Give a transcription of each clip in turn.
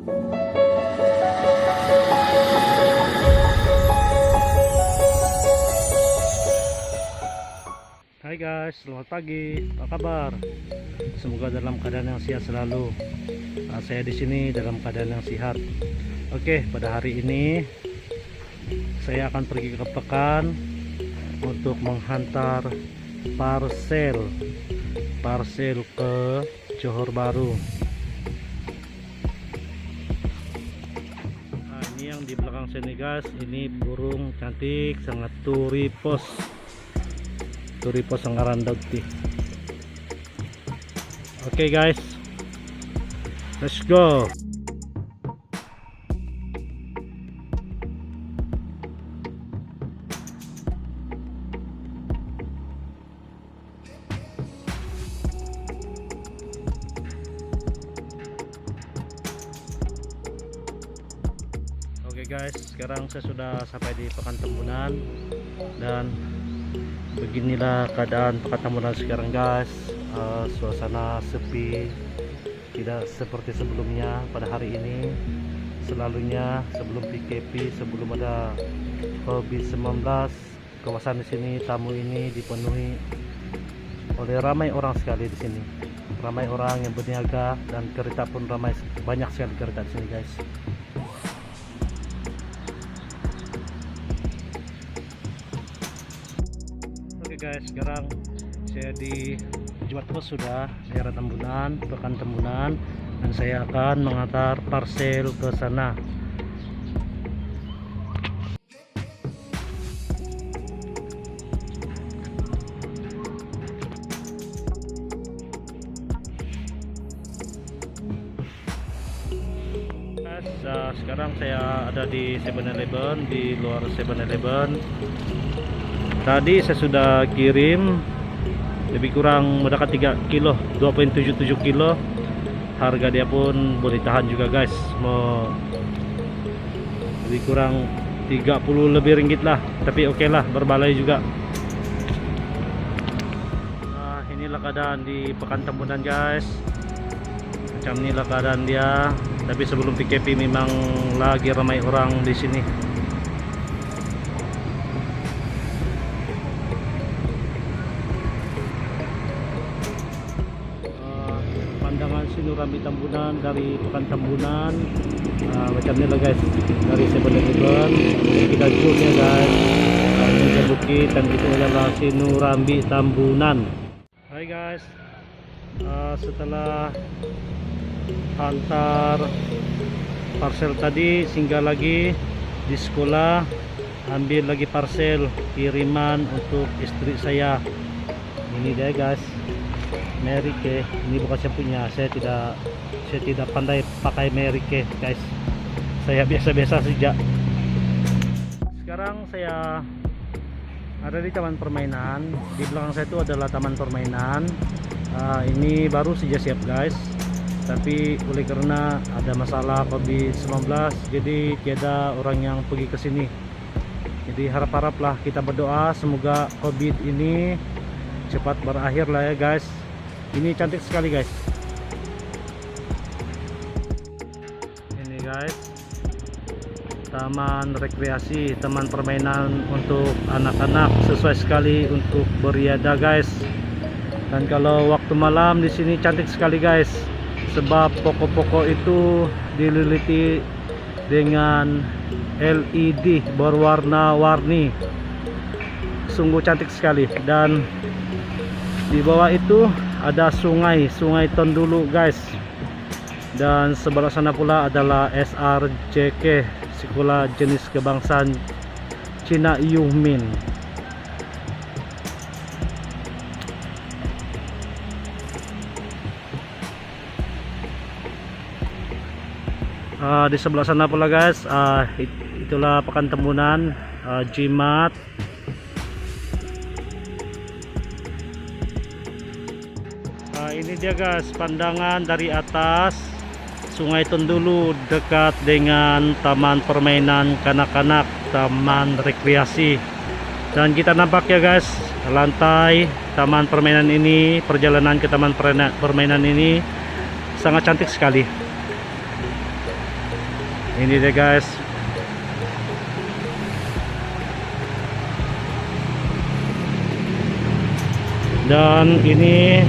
Hai guys, selamat pagi. Apa kabar? Semoga dalam keadaan yang sehat selalu. Saya di sini dalam keadaan yang sehat. Oke, pada hari ini saya akan pergi ke Pekan untuk menghantar parcel ke Johor Bahru. Nah, ini yang di belakang sini guys, ini burung cantik sangat turipos Sangkaran Daugti. Oke guys, let's go. Oke guys, sekarang saya sudah sampai di Pekan Tambunan dan beginilah keadaan Pekan Tambunan sekarang guys. Suasana sepi, tidak seperti sebelumnya pada hari ini. Selalunya sebelum PKP, sebelum ada COVID-19, kawasan di sini, tamu ini dipenuhi oleh ramai orang sekali di sini. Ramai orang yang berniaga dan kereta pun ramai, banyak sekali kereta di sini guys. Oke guys, sekarang saya di Jumat Pos sudah daerah Tambunan, Pekan Tambunan, dan saya akan mengantar parcel ke sana. Sekarang saya ada di 7-Eleven, di luar 7-Eleven. Tadi saya sudah kirim lebih kurang mendekati 3 kilo, 2,77 kilo. Harga dia pun boleh tahan juga guys, mau lebih kurang 30 lebih ringgit lah, tapi oke lah, berbalai juga. Nah, inilah keadaan di Pekan Tambunan guys. Macam inilah keadaan dia, tapi sebelum PKP memang lagi ramai orang di sini. Pandangan Sinurambi Tambunan dari Pekan Tambunan, macam ini lah guys, dari 7-Eleven kita zoom ya guys. Ini ke bukit dan itu adalah Sinurambi Tambunan. Hai guys, setelah hantar parcel tadi, singgah lagi di sekolah, ambil lagi parcel kiriman untuk istri saya. Ini dia guys, Mary Kay. Ini bukan saya punya, saya tidak pandai pakai Mary Kay guys, saya biasa-biasa saja. Sekarang saya ada di taman permainan. Di belakang saya itu adalah taman permainan. Ini baru saja siap guys, tapi oleh karena ada masalah COVID-19 jadi tiada orang yang pergi ke sini. Jadi harap-haraplah, kita berdoa semoga COVID ini cepat berakhir lah ya guys. Ini cantik sekali guys. Ini guys, taman rekreasi, taman permainan untuk anak-anak, sesuai sekali untuk beriadah guys. Dan kalau waktu malam di sini cantik sekali guys, sebab pokok-pokok itu dililiti dengan LED berwarna-warni, sungguh cantik sekali. Dan di bawah itu ada sungai Tondulu guys, dan sebelah sana pula adalah SRJK, Sekolah Jenis Kebangsaan Cina Yumin. Di sebelah sana pula guys, itulah Pekan Tambunan, Jimat. Ini dia guys, pandangan dari atas Sungai Tondulu dekat dengan taman permainan kanak-kanak, taman rekreasi. Dan kita nampak ya guys, lantai taman permainan ini, perjalanan ke taman permainan ini sangat cantik sekali. Ini dia guys. Dan ini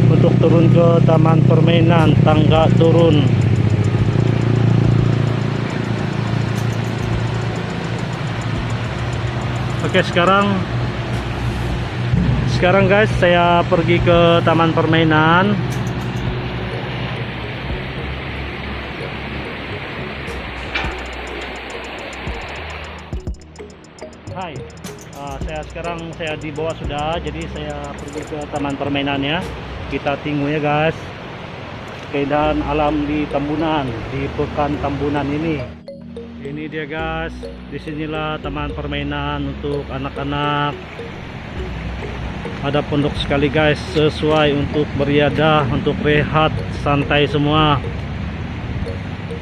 untuk turun ke taman permainan, tangga turun. Oke, sekarang guys saya pergi ke taman permainan. Hai, saya di bawah sudah, jadi saya pergi ke taman permainannya. Kita tengok ya guys, keindahan alam di Tambunan, di Pekan Tambunan ini. Ini dia guys, disinilah taman permainan untuk anak-anak. Ada pondok sekali guys, sesuai untuk beriadah, untuk rehat, santai semua.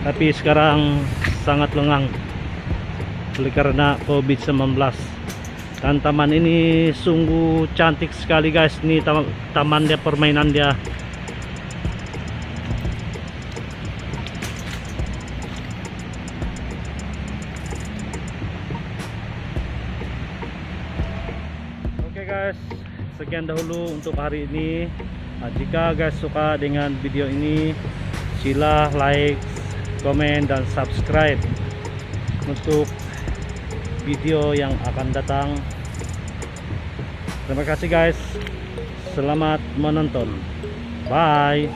Tapi sekarang sangat lengang oleh karena COVID-19. Dan taman ini sungguh cantik sekali guys. Ini taman dia, permainan dia. Oke guys, sekian dahulu untuk hari ini. Jika guys suka dengan video ini, sila like, komen, dan subscribe untuk video yang akan datang. Terima kasih guys, selamat menonton, bye.